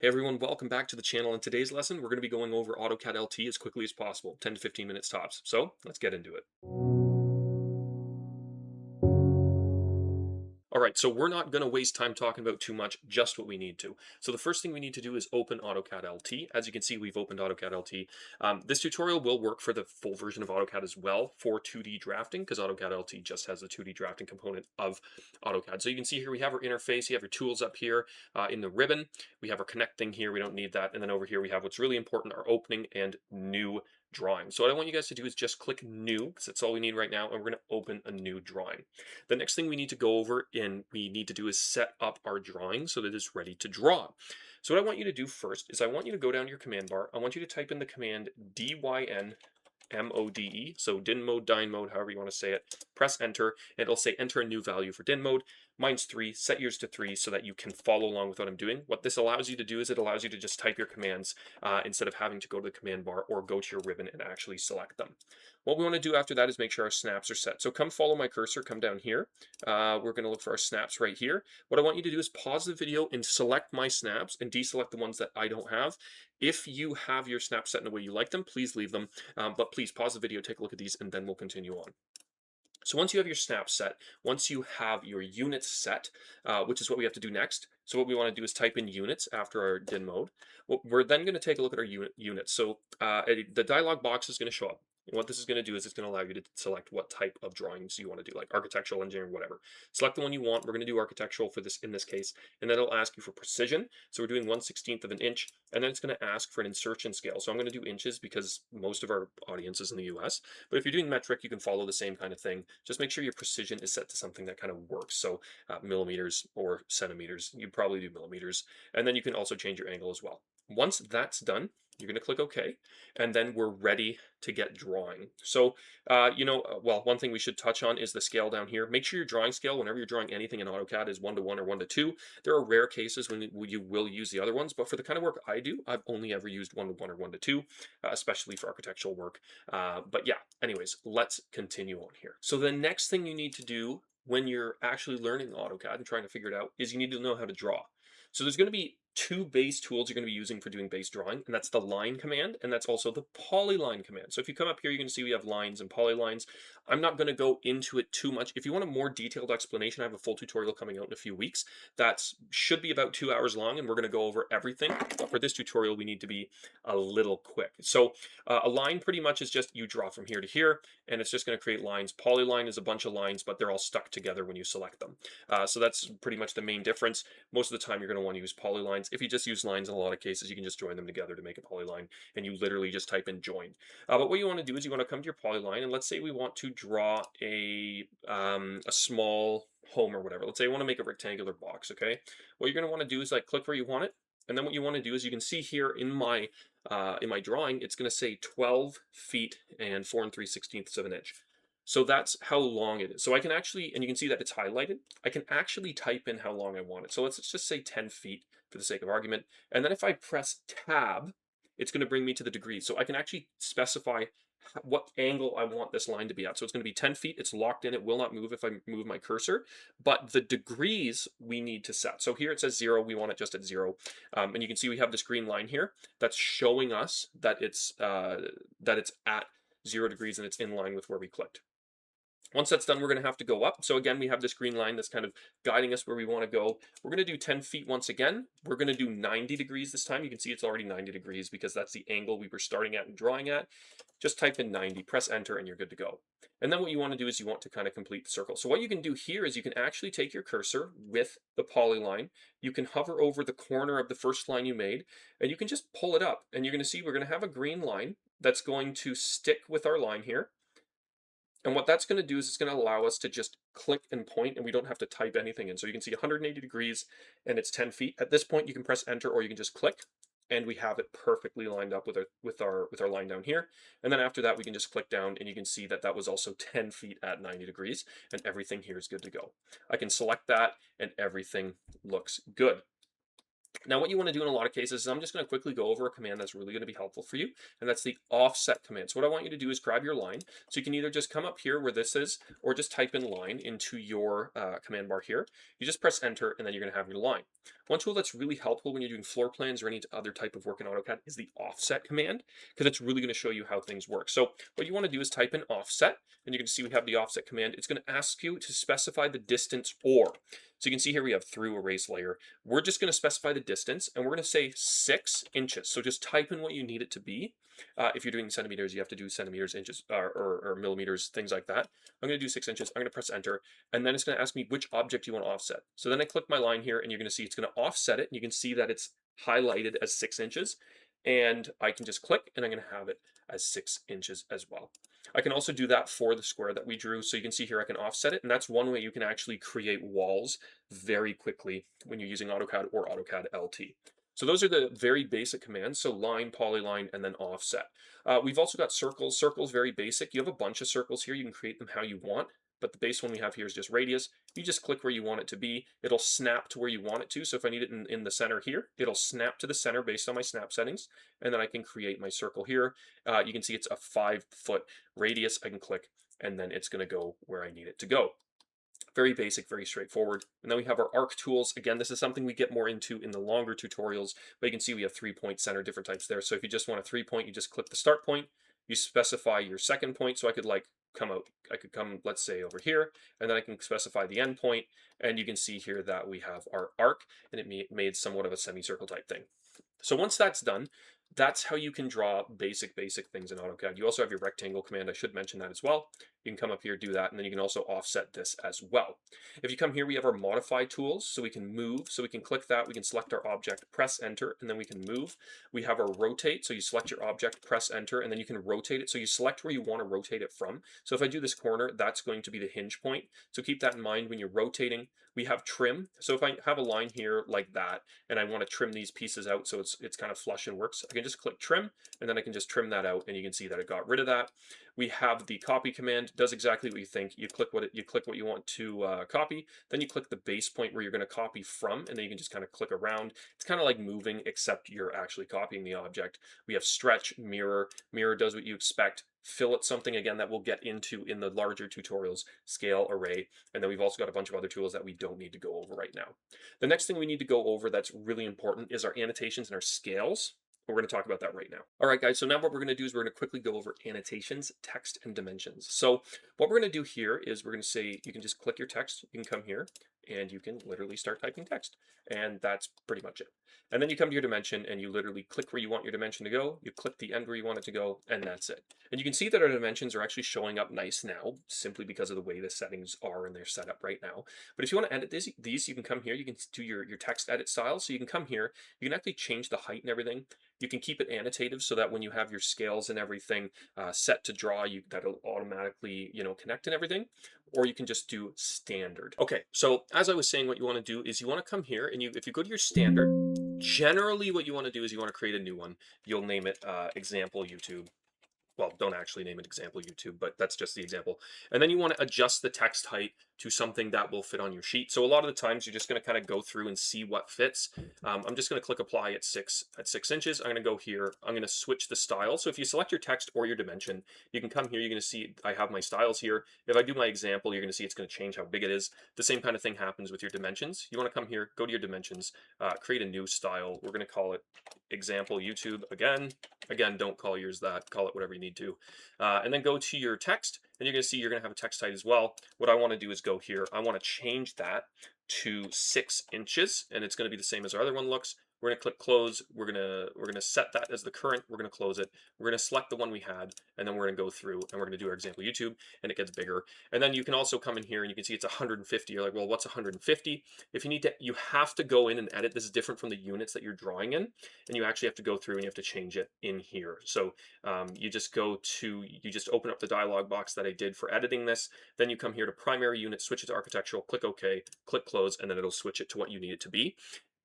Hey everyone, welcome back to the channel. In today's lesson, we're going to be going over AutoCAD LT as quickly as possible, 10 to 15 minutes tops. So let's get into it. All right, so we're not going to waste time talking about too much, just what we need to. So the first thing we need to do is open AutoCAD LT. As you can see, we've opened AutoCAD LT. This tutorial will work for the full version of AutoCAD as well for 2D drafting, because AutoCAD LT just has the 2D drafting component of AutoCAD. So you can see here we have our interface, you have your tools up here in the ribbon. We have our connect thing here, we don't need that. And then over here we have what's really important, our opening and new drawing. So what I want you guys to do is just click new, because that's all we need right now, and we're going to open a new drawing. The next thing we need to go over and we need to do is set up our drawing so that it's ready to draw. So what I want you to do first is I want you to go down to your command bar. I want you to type in the command dyn mode, so din mode, dyne mode, however you want to say it. Press enter, and it'll say enter a new value for din mode. Mine's 3, set yours to 3 so that you can follow along with what I'm doing. What this allows you to do is it allows you to just type your commands instead of having to go to the command bar or go to your ribbon and actually select them. What we want to do after that is make sure our snaps are set. So come follow my cursor, come down here. We're going to look for our snaps right here. What I want you to do is pause the video and select my snaps and deselect the ones that I don't have. If you have your snaps set in the way you like them, please leave them. But please pause the video, take a look at these, and then we'll continue on. So once you have your snap set, once you have your units set, which is what we have to do next. So what we want to do is type in units after our din mode. We're then going to take a look at our units. So the dialog box is going to show up. And what this is going to do is it's going to allow you to select what type of drawings you want to do, like architectural, engineering, whatever. Select the one you want. We're going to do architectural for this in this case, and then it'll ask you for precision. So we're doing 1/16 of an inch, and then it's going to ask for an insertion scale. So I'm going to do inches because most of our audience is in the US. But if you're doing metric, you can follow the same kind of thing. Just make sure your precision is set to something that kind of works. So millimeters or centimeters, you probably do millimeters. And then you can also change your angle as well. Once that's done, you're going to click OK, and then we're ready to get drawing. So, well, one thing we should touch on is the scale down here. Make sure your drawing scale, whenever you're drawing anything in AutoCAD, is 1:1 or 1:2. There are rare cases when you will use the other ones, but for the kind of work I do, I've only ever used 1:1 or 1:2, especially for architectural work. But yeah, anyways, let's continue on here. So the next thing you need to do when you're actually learning AutoCAD and trying to figure it out is you need to know how to draw. So there's going to be two base tools you're going to be using for doing base drawing, and that's the line command, and that's also the polyline command. So if you come up here, you can see we have lines and polylines. I'm not going to go into it too much. If you want a more detailed explanation, I have a full tutorial coming out in a few weeks. That should be about 2 hours long, and we're going to go over everything. But for this tutorial, we need to be a little quick. So a line pretty much is just you draw from here to here, and it's just going to create lines. Polyline is a bunch of lines, but they're all stuck together when you select them. So that's pretty much the main difference. Most of the time, you're going to want to use polylines. If you just use lines in a lot of cases, you can just join them together to make a polyline, and you literally just type in join. But what you want to do is you want to come to your polyline, and let's say we want to draw a small home or whatever. Let's say I want to make a rectangular box, okay? What you're going to want to do is like click where you want it, and then what you want to do is you can see here in my drawing, it's going to say 12 feet and 4 3/16 of an inch. So that's how long it is. So I can actually, and you can see that it's highlighted, I can actually type in how long I want it. So let's just say 10 feet for the sake of argument. And then if I press tab, it's going to bring me to the degrees. So I can actually specify what angle I want this line to be at. So it's going to be 10 feet. It's locked in. It will not move if I move my cursor. But the degrees we need to set. So here it says 0. We want it just at 0. And you can see we have this green line here that's showing us that it's at 0 degrees and it's in line with where we clicked. Once that's done, we're going to have to go up. So again, we have this green line that's kind of guiding us where we want to go. We're going to do 10 feet once again. We're going to do 90 degrees this time. You can see it's already 90 degrees because that's the angle we were starting at and drawing at. Just type in 90, press enter, and you're good to go. And then what you want to do is you want to kind of complete the circle. So what you can do here is you can actually take your cursor with the polyline. You can hover over the corner of the first line you made, and you can just pull it up. And you're going to see we're going to have a green line that's going to stick with our line here. And what that's going to do is it's going to allow us to just click and point, and we don't have to type anything in. So you can see 180 degrees and it's 10 feet. At this point, you can press enter or you can just click, and we have it perfectly lined up with our line down here. And then after that, we can just click down, and you can see that that was also 10 feet at 90 degrees, and everything here is good to go. I can select that, and everything looks good. Now, what you want to do in a lot of cases is I'm just going to quickly go over a command that's really going to be helpful for you, and that's the offset command. So what I want you to do is grab your line. So you can either just come up here where this is, or just type in line into your command bar here. You just press enter, and then you're going to have your line. One tool that's really helpful when you're doing floor plans or any other type of work in AutoCAD is the offset command, because it's really going to show you how things work. So what you want to do is type in offset, and you can see we have the offset command. It's going to ask you to specify the distance or. So you can see here we have through erase layer. We're just going to specify the distance, and we're going to say 6 inches. So just type in what you need it to be. If you're doing centimeters, you have to do centimeters, inches, or millimeters, things like that. I'm going to do 6 inches. I'm going to press enter, and then it's going to ask me which object you want to offset. So then I click my line here, and you're going to see it's going to offset it, and you can see that it's highlighted as 6 inches. And I can just click, and I'm going to have it as 6 inches as well. I can also do that for the square that we drew. So you can see here I can offset it, and that's one way you can actually create walls very quickly when you're using AutoCAD or AutoCAD LT. So those are the very basic commands. So line, polyline, and then offset. We've also got circles. Circles, very basic. You have a bunch of circles here. You can create them how you want, but the base one we have here is just radius. You just click where you want it to be. It'll snap to where you want it to. So if I need it in the center here, it'll snap to the center based on my snap settings, and then I can create my circle here. You can see it's a 5-foot radius. I can click, and then it's going to go where I need it to go. Very basic, very straightforward. And then we have our arc tools. Again, this is something we get more into in the longer tutorials, but you can see we have 3-point center, different types there. So if you just want a 3-point, you just click the start point, you specify your second point. So I could come, let's say over here, and then I can specify the end point. And you can see here that we have our arc, and it made somewhat of a semicircle type thing. So once that's done, that's how you can draw basic things in AutoCAD. You also have your rectangle command. I should mention that as well. You can come up here, do that, and then you can also offset this as well. If you come here, we have our modify tools, so we can move. So we can click that, we can select our object, press enter, and then we can move. We have our rotate, so you select your object, press enter, and then you can rotate it. So you select where you want to rotate it from. So if I do this corner, that's going to be the hinge point. So keep that in mind when you're rotating. We have trim. So if I have a line here like that, and I want to trim these pieces out so it's kind of flush and works, I can just click trim, and then I can just trim that out, and you can see that it got rid of that. We have the copy command, does exactly what you think. You click what you want to copy, then you click the base point where you're going to copy from, and then you can just kind of click around. It's kind of like moving, except you're actually copying the object. We have stretch, mirror. Mirror does what you expect. Fillet, something again that we'll get into in the larger tutorials, scale, array, and then we've also got a bunch of other tools that we don't need to go over right now. The next thing we need to go over that's really important is our annotations and our scales. We're going to talk about that right now. All right, guys, so now what we're going to do is we're going to quickly go over annotations, text, and dimensions. So what we're going to do here is we're going to say, you can just click your text, you can come here, and you can literally start typing text. And that's pretty much it. And then you come to your dimension, and you literally click where you want your dimension to go, you click the end where you want it to go, and that's it. And you can see that our dimensions are actually showing up nice now, simply because of the way the settings are and they're set up right now. But if you want to edit these, you can come here, you can do your text edit style. So you can come here, you can actually change the height and everything. You can keep it annotative so that when you have your scales and everything set to draw, that'll automatically, connect and everything. Or you can just do standard. Okay, so as I was saying, what you want to do is you want to come here, and if you go to your standard, generally what you want to do is you want to create a new one. You'll name it example YouTube. Well, don't actually name it example YouTube, but that's just the example. And then you want to adjust the text height to something that will fit on your sheet. So a lot of the times you're just going to kind of go through and see what fits. I'm just going to click apply at 6 inches. I'm going to go here. I'm going to switch the style. So if you select your text or your dimension, you can come here. You're going to see I have my styles here. If I do my example, you're going to see it's going to change how big it is. The same kind of thing happens with your dimensions. You want to come here, go to your dimensions, create a new style. We're going to call it example YouTube again. Again, don't call yours that. Call it whatever you need to. And then go to your text, and you're going to see you're going to have a text height as well. What I want to do is go here. I want to change that to 6 inches, and it's going to be the same as our other one looks. We're going to click close. We're going to set that as the current. We're going to close it. We're going to select the one we had, and then we're going to go through and we're going to do our example YouTube, and it gets bigger. And then you can also come in here and you can see it's 150. You're like, well, what's 150? If you need to, you have to go in and edit. This is different from the units that you're drawing in, and you actually have to go through and you have to change it in here. So you just open up the dialog box that I did for editing this. Then you come here to primary unit, switch it to architectural, click OK, click close, and then it'll switch it to what you need it to be.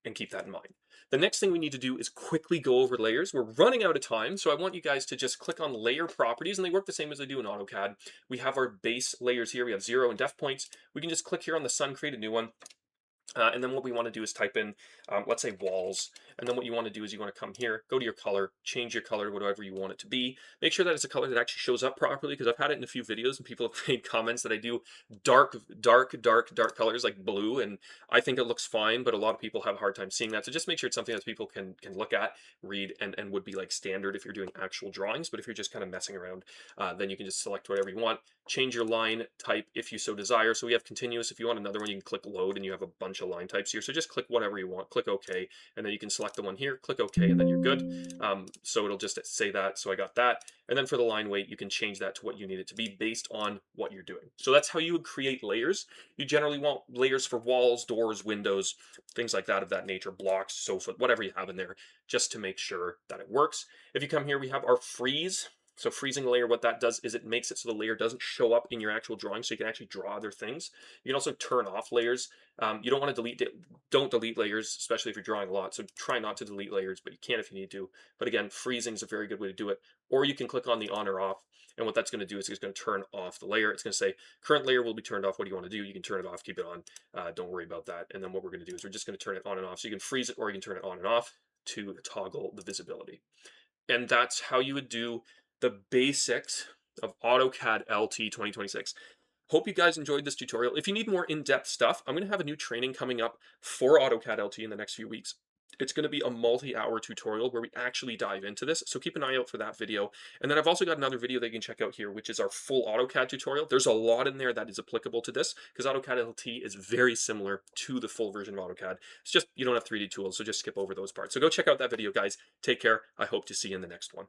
And keep that in mind. The next thing we need to do is quickly go over layers. We're running out of time, so I want you guys to just click on layer properties, and they work the same as they do in AutoCAD. We have our base layers here. We have 0 and def points. We can just click here on the sun, create a new one. And then what we want to do is type in, let's say walls. And then what you want to do is you want to come here, go to your color, change your color to whatever you want it to be. Make sure that it's a color that actually shows up properly, because I've had it in a few videos and people have made comments that I do dark colors like blue, and I think it looks fine, but a lot of people have a hard time seeing that. So just make sure it's something that people can look at, read, and would be like standard if you're doing actual drawings. But if you're just kind of messing around, then you can just select whatever you want. Change your line type if you so desire. So we have continuous. If you want another one, you can click load and you have a bunch of line types here. So just click whatever you want, click OK, and then you can select the one here, click OK, and then you're good. So it'll just say that. So I got that. And then for the line weight, you can change that to what you need it to be based on what you're doing. So that's how you would create layers. You generally want layers for walls, doors, windows, things like that of that nature, blocks, sofa, whatever you have in there, just to make sure that it works. If you come here, we have our freeze. So freezing a layer, what that does is it makes it so the layer doesn't show up in your actual drawing, so you can actually draw other things. You can also turn off layers. You don't want to delete it. Don't delete layers, especially if you're drawing a lot. So try not to delete layers, but you can if you need to. But again, freezing is a very good way to do it. Or you can click on the on or off, and what that's going to do is it's going to turn off the layer. It's going to say current layer will be turned off. What do you want to do? You can turn it off, keep it on. Don't worry about that. And then what we're going to do is we're just going to turn it on and off. So you can freeze it or you can turn it on and off to toggle the visibility. And that's how you would do the basics of AutoCAD LT 2026. Hope you guys enjoyed this tutorial. If you need more in-depth stuff, I'm going to have a new training coming up for AutoCAD LT in the next few weeks. It's going to be a multi-hour tutorial where we actually dive into this, so keep an eye out for that video. And then I've also got another video that you can check out here, which is our full AutoCAD tutorial. There's a lot in there that is applicable to this, because AutoCAD LT is very similar to the full version of AutoCAD. It's just you don't have 3D tools, so just skip over those parts. So go check out that video, guys. Take care. I hope to see you in the next one.